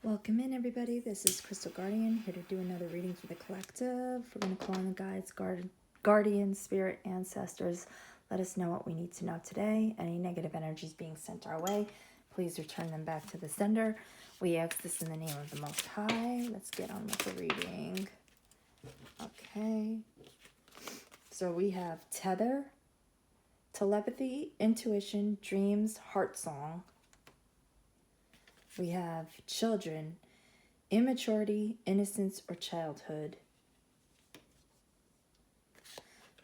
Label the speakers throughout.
Speaker 1: Welcome in, everybody. This is Crystal Guardian, here to do another reading for the collective. We're going to call on the guides, guardians, spirit, ancestors. Let us know what we need to know today. Any negative energies being sent our way, please return them back to the sender. We ask this in the name of the Most High. Let's get on with the reading. Okay. So we have tether, telepathy, intuition, dreams, heart song. We have children, immaturity, innocence, or childhood.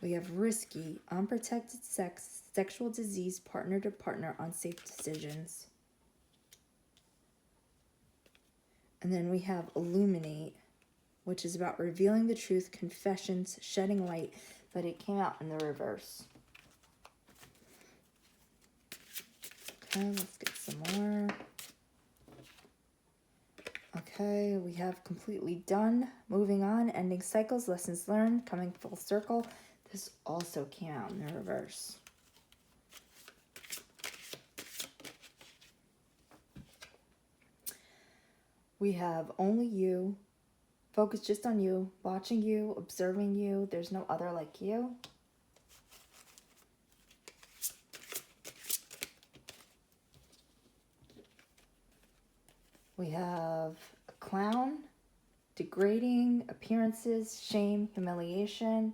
Speaker 1: We have risky, unprotected sex, sexual disease, partner to partner, unsafe decisions. And then we have illuminate, which is about revealing the truth, confessions, shedding light, but it came out in the reverse. Okay, let's get some more. Okay, we have completely done, moving on, ending cycles, lessons learned, coming full circle. This also came out in the reverse. We have only you, focus just on you, watching you, observing you. There's no other like you. We have a clown, degrading, appearances, shame, humiliation,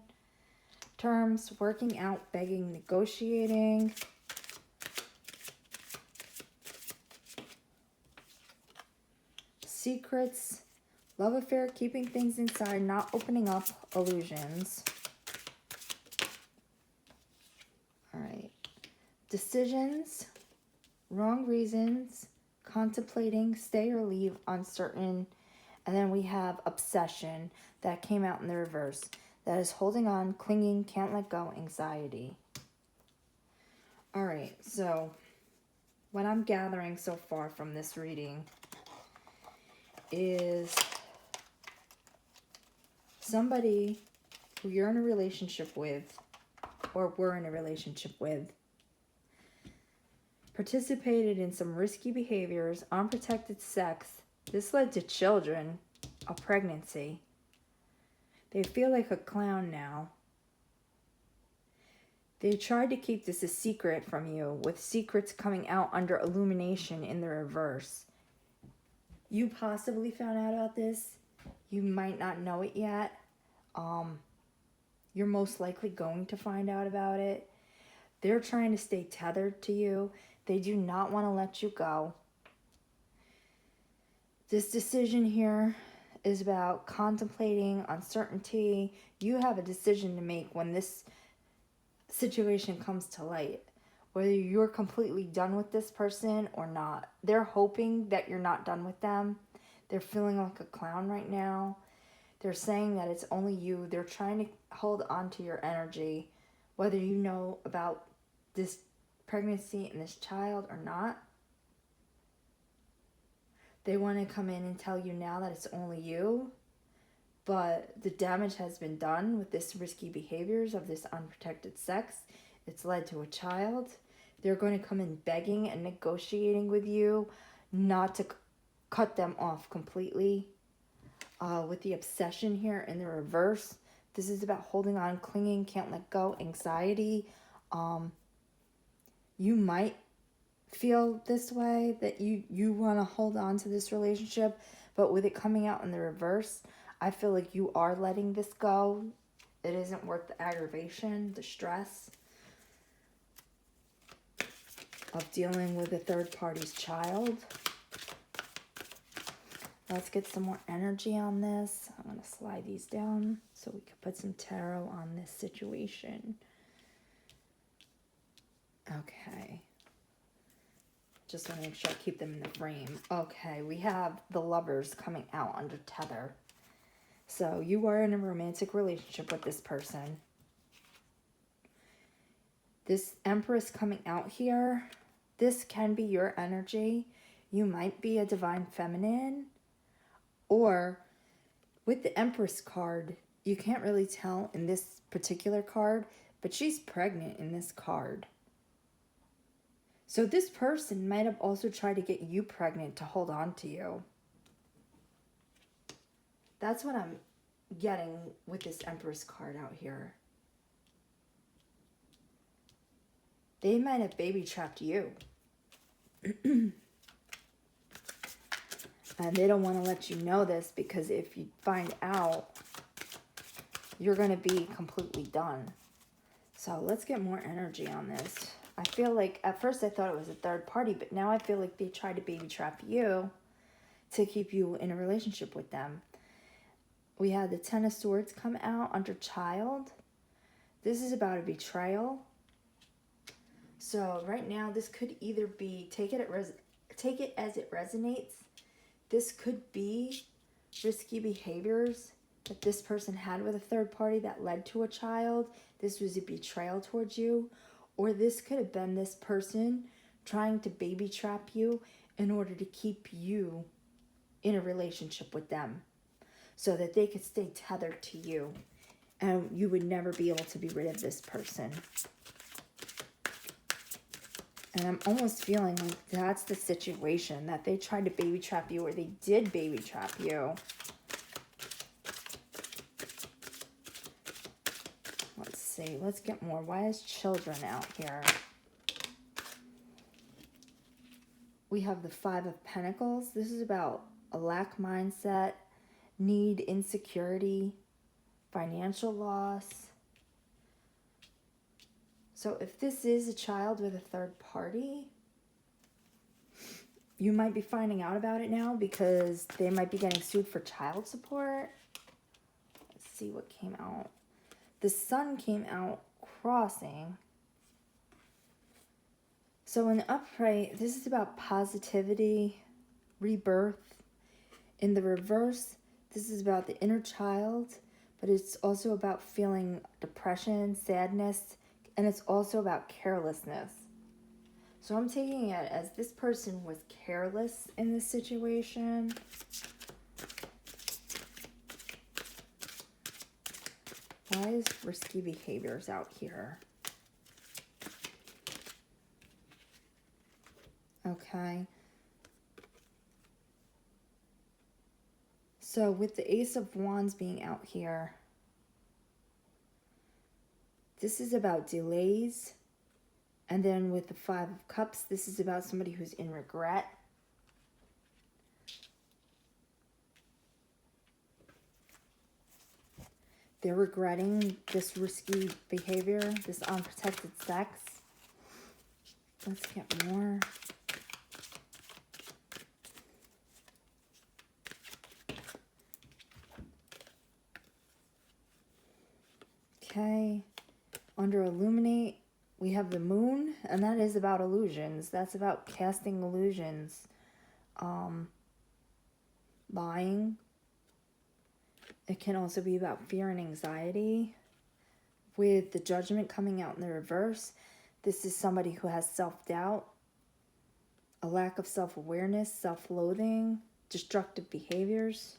Speaker 1: terms, working out, begging, negotiating. Secrets, love affair, keeping things inside, not opening up, illusions. All right. Decisions, wrong reasons, contemplating, stay or leave, uncertain. And then we have obsession that came out in the reverse. That is holding on, clinging, can't let go, anxiety. All right, so what I'm gathering so far from this reading is somebody who you're in a relationship with, or were in a relationship with, participated in some risky behaviors, unprotected sex. This led to children, a pregnancy. They feel like a clown now. They tried to keep this a secret from you, with secrets coming out under illumination in the reverse. You possibly found out about this. You might not know it yet. You're most likely going to find out about it. They're trying to stay tethered to you. They do not want to let you go. This decision here is about contemplating uncertainty. You have a decision to make when this situation comes to light, whether you're completely done with this person or not. They're hoping that you're not done with them. They're feeling like a clown right now. They're saying that it's only you. They're trying to hold on to your energy, whether you know about this pregnancy and this child or not. They want to come in and tell you now that it's only you, but the damage has been done with this risky behaviors of this unprotected sex. It's led to a child. They're going to come in begging and negotiating with you not to cut them off completely. With the obsession here in the reverse, this is about holding on, clinging, can't let go, anxiety. You might feel this way, that you want to hold on to this relationship, but with it coming out in the reverse, I feel like you are letting this go. It isn't worth the aggravation, the stress of dealing with a third party's child. Let's get some more energy on this. I'm going to slide these down so we can put some tarot on this situation. Okay. Just want to make sure I keep them in the frame. Okay, we have the Lovers coming out under tether. So you are in a romantic relationship with this person. This Empress coming out here, this can be your energy. You might be a divine feminine. Or with the Empress card, you can't really tell in this particular card, but she's pregnant in this card. So this person might have also tried to get you pregnant to hold on to you. That's what I'm getting with this Empress card out here. They might have baby trapped you. And they don't want to let you know this, because if you find out, you're going to be completely done. So let's get more energy on this. I feel like at first I thought it was a third party, but now I feel like they tried to baby trap you to keep you in a relationship with them. We had the Ten of Swords come out under child. This is about a betrayal. So right now this could either be, take it as it resonates. This could be risky behaviors that this person had with a third party that led to a child. This was a betrayal towards you. Or this could have been this person trying to baby trap you in order to keep you in a relationship with them, so that they could stay tethered to you and you would never be able to be rid of this person. And I'm almost feeling like that's the situation, that they tried to baby trap you, or they did baby trap you. Let's see. Let's get more. Why is children out here? We have the Five of Pentacles. This is about a lack mindset, need, insecurity, financial loss. So if this is a child with a third party, you might be finding out about it now, because they might be getting sued for child support. Let's see what came out. The Sun came out crossing. So in the upright, this is about positivity, rebirth. In the reverse, this is about the inner child, but it's also about feeling depression, sadness, and it's also about carelessness. So I'm taking it as this person was careless in this situation. Why is risky behaviors out here? Okay. So with the Ace of Wands being out here, this is about delays. And then with the Five of Cups, this is about somebody who's in regret. They're regretting this risky behavior, this unprotected sex. Let's get more. Okay. Under Illuminate, we have the Moon, and that is about illusions. That's about casting illusions. Lying. It can also be about fear and anxiety. With the Judgment coming out in the reverse, this is somebody who has self-doubt, a lack of self-awareness, self-loathing, destructive behaviors.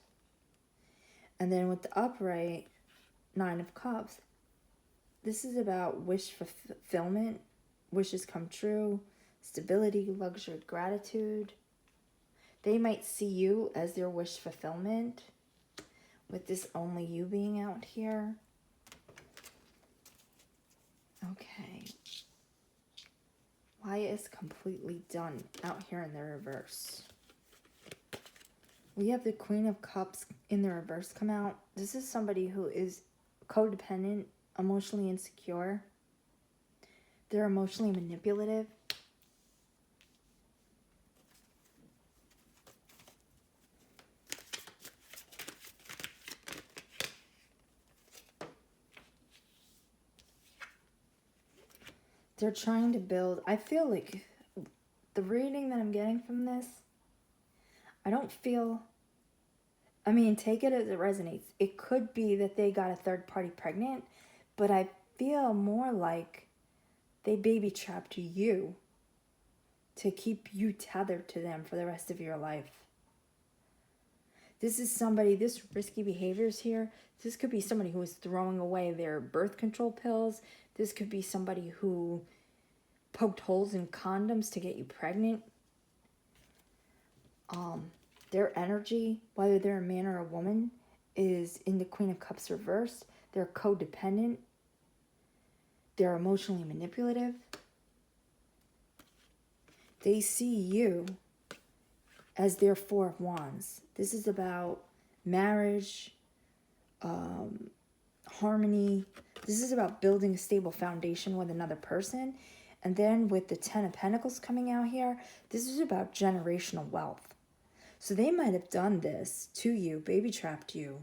Speaker 1: And then with the upright, Nine of Cups, this is about wish fulfillment, wishes come true, stability, luxury, gratitude. They might see you as their wish fulfillment, with this only you being out here. Okay. Why is completely done out here in the reverse? We have the Queen of Cups in the reverse come out. This is somebody who is codependent, emotionally insecure. They're emotionally manipulative. They're trying to build, I feel like the reading that I'm getting from this, I don't feel, I mean, take it as it resonates. It could be that they got a third party pregnant, but I feel more like they baby trapped you to keep you tethered to them for the rest of your life. This is somebody, this risky behaviors here, this could be somebody who is throwing away their birth control pills. This could be somebody who poked holes in condoms to get you pregnant. Their energy, whether they're a man or a woman, is in the Queen of Cups reversed. They're codependent. They're emotionally manipulative. They see you as their Four of Wands. This is about marriage, harmony. This is about building a stable foundation with another person. And then with the Ten of Pentacles coming out here, this is about generational wealth. So they might have done this to you, baby trapped you,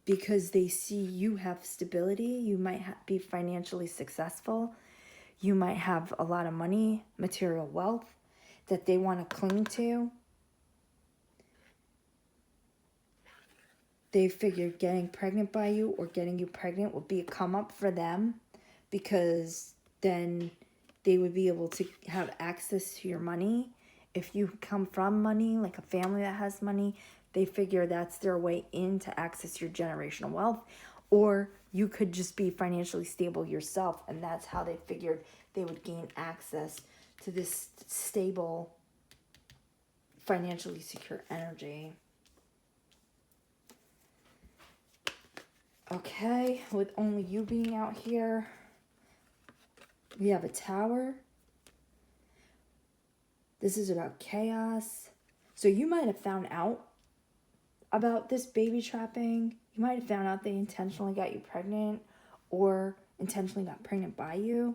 Speaker 1: because they see you have stability. You might be financially successful. You might have a lot of money, material wealth that they want to cling to. They figured getting pregnant by you or getting you pregnant would be a come up for them, because then they would be able to have access to your money. If you come from money, like a family that has money, they figure that's their way in to access your generational wealth. Or you could just be financially stable yourself, and that's how they figured they would gain access to this stable, financially secure energy. Okay, with only you being out here, we have a Tower. This is about chaos. So you might have found out about this baby trapping. You might have found out they intentionally got you pregnant or intentionally got pregnant by you.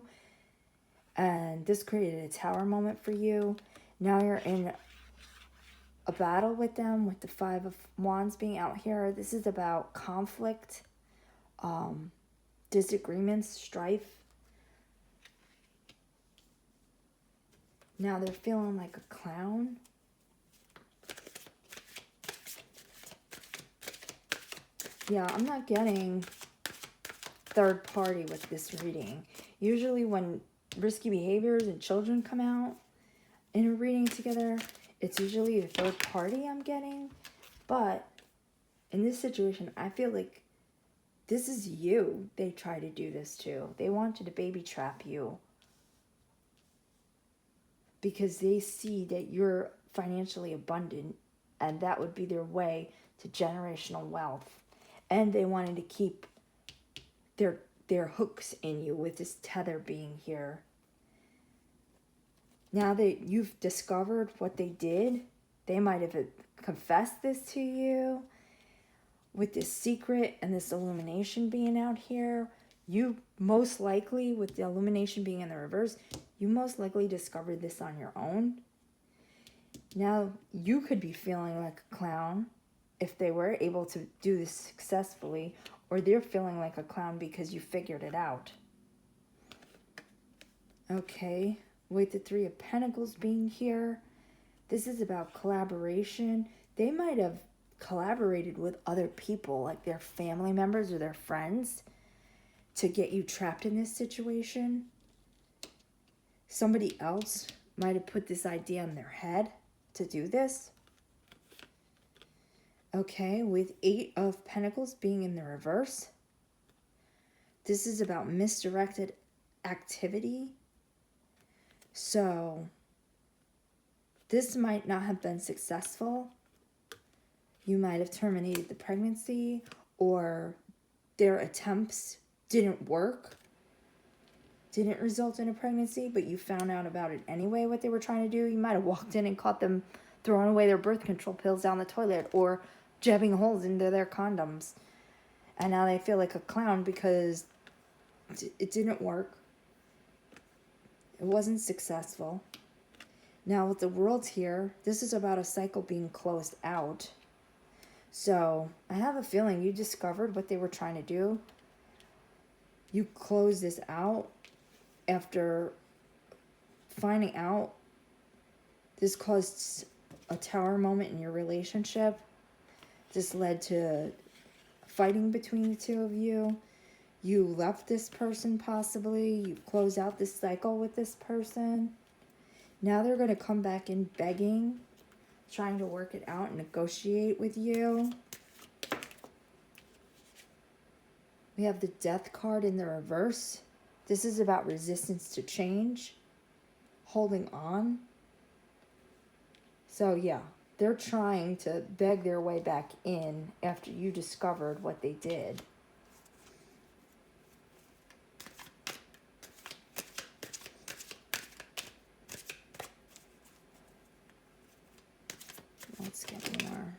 Speaker 1: And this created a Tower moment for you. Now you're in a battle with them with the Five of Wands being out here. This is about conflict, disagreements, strife. Now they're feeling like a clown. Yeah, I'm not getting third party with this reading. Usually when risky behaviors and children come out in a reading together, it's usually a third party I'm getting. But in this situation, I feel like this is you they try to do this to. They wanted to baby trap you because they see that you're financially abundant, and that would be their way to generational wealth. And they wanted to keep their hooks in you with this tether being here. Now that you've discovered what they did, they might have confessed this to you. With this secret and this illumination being out here, you most likely, with the illumination being in the reverse, you most likely discovered this on your own. Now you could be feeling like a clown if they were able to do this successfully, or they're feeling like a clown because you figured it out. Okay, with the Three of Pentacles being here, this is about collaboration. They might have collaborated with other people, like their family members or their friends, to get you trapped in this situation. Somebody else might have put this idea in their head to do this. Okay, with Eight of Pentacles being in the reverse, this is about misdirected activity. So this might not have been successful. You might have terminated the pregnancy, or their attempts didn't work, didn't result in a pregnancy, but you found out about it anyway, what they were trying to do. You might have walked in and caught them throwing away their birth control pills down the toilet, or jabbing holes into their condoms. And now they feel like a clown because it didn't work. It wasn't successful. Now with the World here, this is about a cycle being closed out. So I have a feeling you discovered what they were trying to do. You closed this out after finding out this caused a Tower moment in your relationship. This led to fighting between the two of you. You left this person possibly. You closed out this cycle with this person. Now they're going to come back in begging, trying to work it out and negotiate with you. We have the Death card in the reverse. This is about resistance to change, holding on. So yeah, They're trying to beg their way back in after you discovered what they did. Let's get more.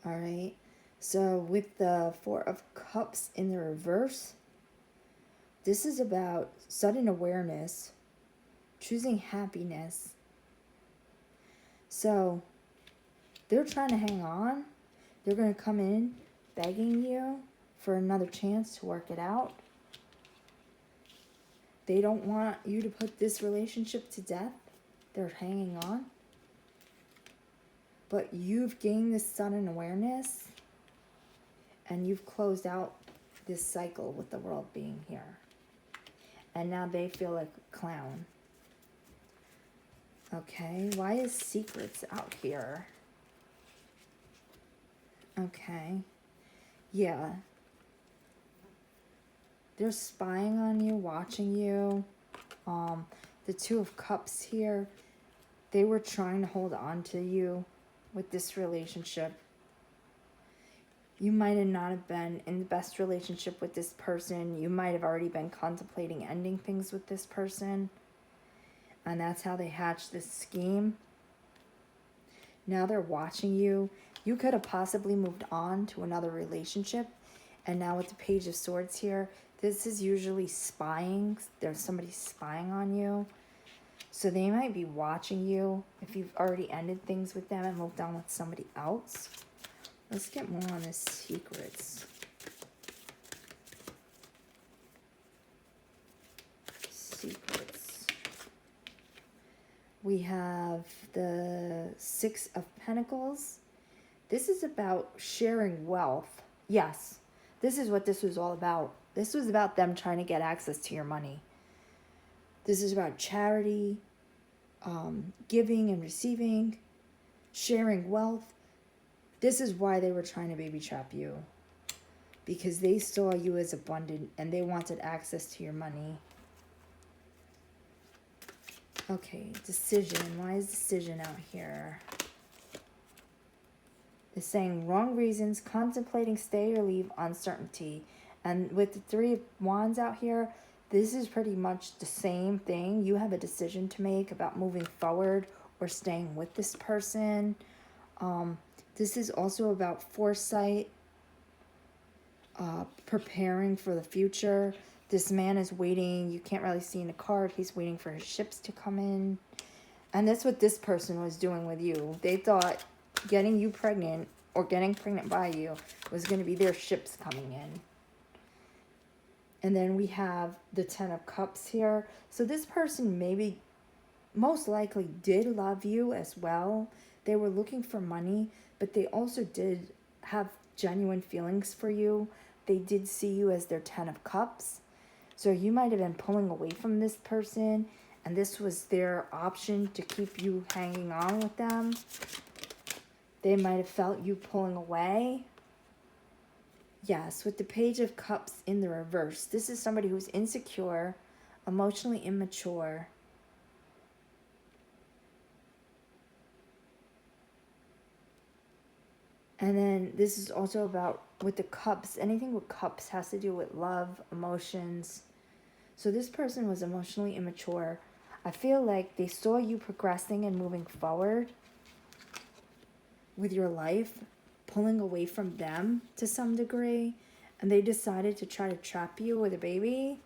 Speaker 1: All right. So with the Four of Cups in the reverse, this is about sudden awareness, choosing happiness. So they're trying to hang on. They're going to come in begging you for another chance to work it out. They don't want you to put this relationship to death. They're hanging on. But you've gained this sudden awareness and you've closed out this cycle with the world being here. And now they feel like a clown. Okay, why is secrets out here? Okay, yeah. They're spying on you, watching you. The Two of Cups here, they were trying to hold on to you with this relationship. You might have not have been in the best relationship with this person. You might have already been contemplating ending things with this person. And that's how they hatched this scheme. Now they're watching you. You could have possibly moved on to another relationship. And now with the Page of Swords here, this is usually spying. There's somebody spying on you. So they might be watching you if you've already ended things with them and moved on with somebody else. Let's get more on the secrets. Secrets. We have the Six of Pentacles. This is about sharing wealth. Yes, this is what this was all about. This was about them trying to get access to your money. This is about charity, giving and receiving, sharing wealth. This is why they were trying to baby trap you. Because they saw you as abundant and they wanted access to your money. Okay, decision. Why is decision out here? It's saying wrong reasons, contemplating stay or leave, uncertainty. And with the Three of Wands out here, this is pretty much the same thing. You have a decision to make about moving forward or staying with this person. This is also about foresight, preparing for the future. This man is waiting. You can't really see in the card. He's waiting for his ships to come in. And that's what this person was doing with you. They thought getting you pregnant or getting pregnant by you was going to be their ships coming in. And then we have the Ten of Cups here. So this person maybe, most likely did love you as well. They were looking for money, but they also did have genuine feelings for you. They did see you as their Ten of Cups. So you might have been pulling away from this person, and this was their option to keep you hanging on with them. They might have felt you pulling away. Yes, with the Page of Cups in the reverse. This is somebody who's insecure, emotionally immature. And then this is also about, with the cups, anything with cups has to do with love, emotions. So this person was emotionally immature. I feel like they saw you progressing and moving forward with your life, pulling away from them to some degree, and they decided to try to trap you with a baby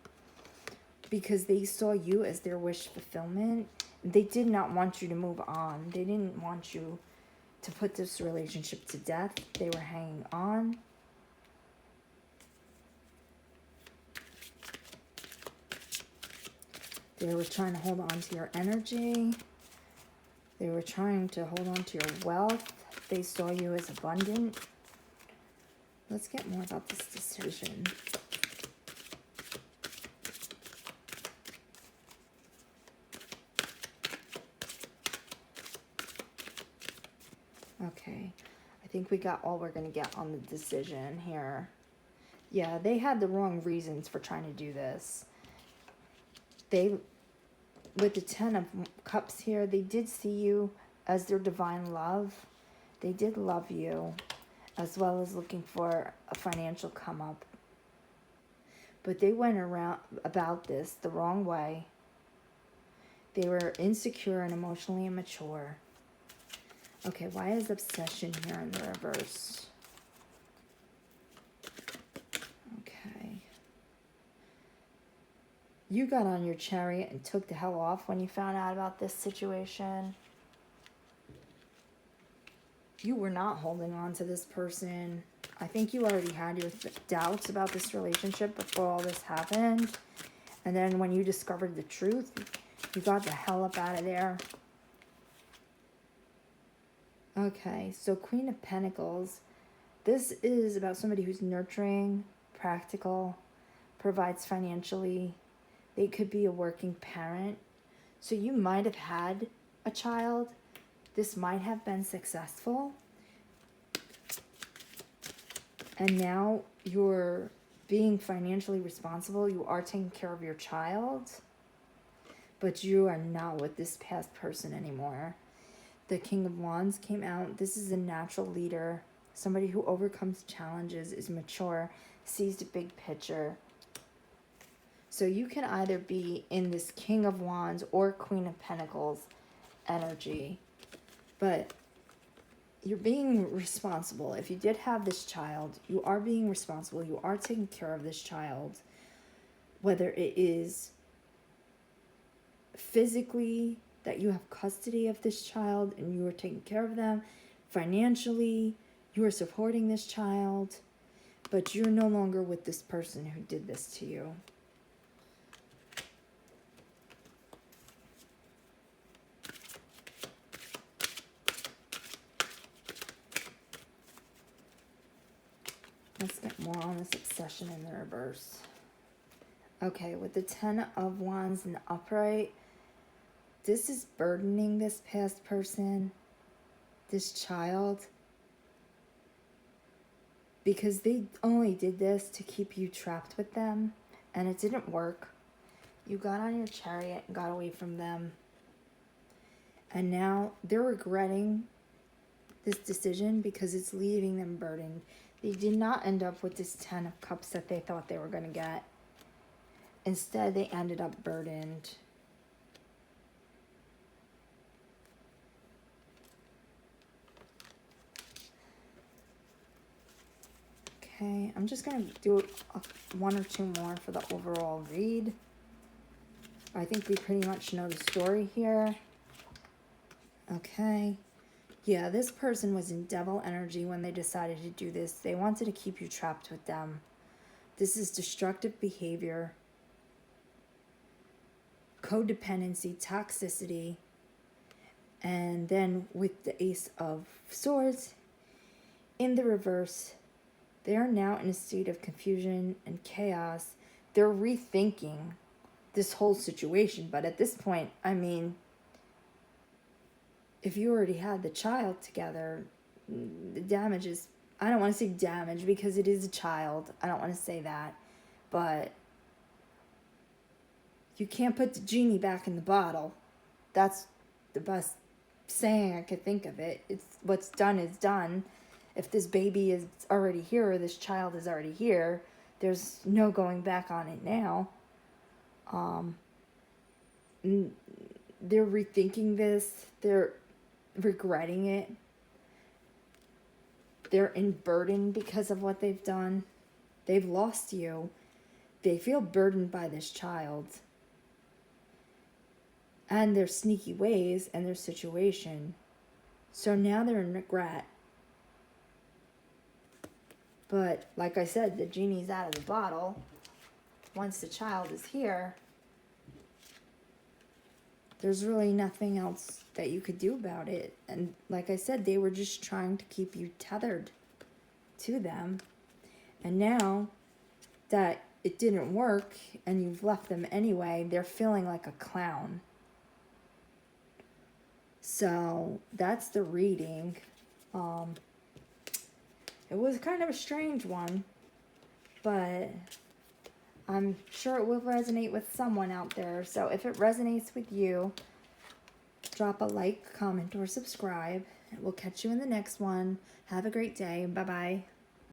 Speaker 1: because they saw you as their wish fulfillment. They did not want you to move on. They didn't want you to put this relationship to death. They were hanging on. They were trying to hold on to your energy. They were trying to hold on to your wealth. They saw you as abundant. Let's get more about this decision. Okay, I think we got all we're going to get on the decision here. Yeah, they had the wrong reasons for trying to do this. They, with the Ten of Cups here, they did see you as their divine love, they did love you, as well as looking for a financial come up. But they went around about this the wrong way. They were insecure and emotionally immature. Okay, why is obsession here in the reverse? Okay. You got on your chariot and took the hell off when you found out about this situation. You were not holding on to this person. I think you already had your doubts about this relationship before all this happened. And then when you discovered the truth, you got the hell up out of there. Okay, so Queen of Pentacles. This is about somebody who's nurturing, practical, provides financially. They could be a working parent. So you might have had a child. This might have been successful. And now you're being financially responsible. You are taking care of your child. But you are not with this past person anymore. The King of Wands came out. This is a natural leader. Somebody who overcomes challenges, is mature, sees the big picture. So you can either be in this King of Wands or Queen of Pentacles energy. But you're being responsible. If you did have this child, you are being responsible. You are taking care of this child. Whether it is physically that you have custody of this child and you are taking care of them, financially you are supporting this child, but you're no longer with this person who did this to you. Let's get more on this obsession in the reverse. Okay, with the Ten of Wands in the upright, this is burdening this past person, this child, because they only did this to keep you trapped with them, and it didn't work. You got on your chariot and got away from them, and now they're regretting this decision because it's leaving them burdened. They did not end up with this 10 of Cups that they thought they were going to get. Instead, they ended up burdened. Okay, I'm just going to do one or two more for the overall read. I think we pretty much know the story here. Okay. Yeah, this person was in devil energy when they decided to do this. They wanted to keep you trapped with them. This is destructive behavior, codependency, toxicity. And then with the Ace of Swords in the reverse, they are now in a state of confusion and chaos. They're rethinking this whole situation. But at this point, I mean, if you already had the child together, the damage is, I don't want to say damage because it is a child. I don't want to say that. But you can't put the genie back in the bottle. That's the best saying I could think of it. It's what's done is done. If this baby is already here or this child is already here, there's no going back on it now. They're rethinking this. They're regretting it. They're in burden because of what they've done. They've lost you. They feel burdened by this child and their sneaky ways and their situation. So now they're in regret. But like I said, the genie's out of the bottle. Once the child is here, there's really nothing else that you could do about it. And like I said, they were just trying to keep you tethered to them. And now that it didn't work and you've left them anyway, they're feeling like a clown. So that's the reading. It was kind of a strange one, but I'm sure it will resonate with someone out there. So if it resonates with you, drop a like, comment, or subscribe. We'll catch you in the next one. Have a great day. Bye-bye.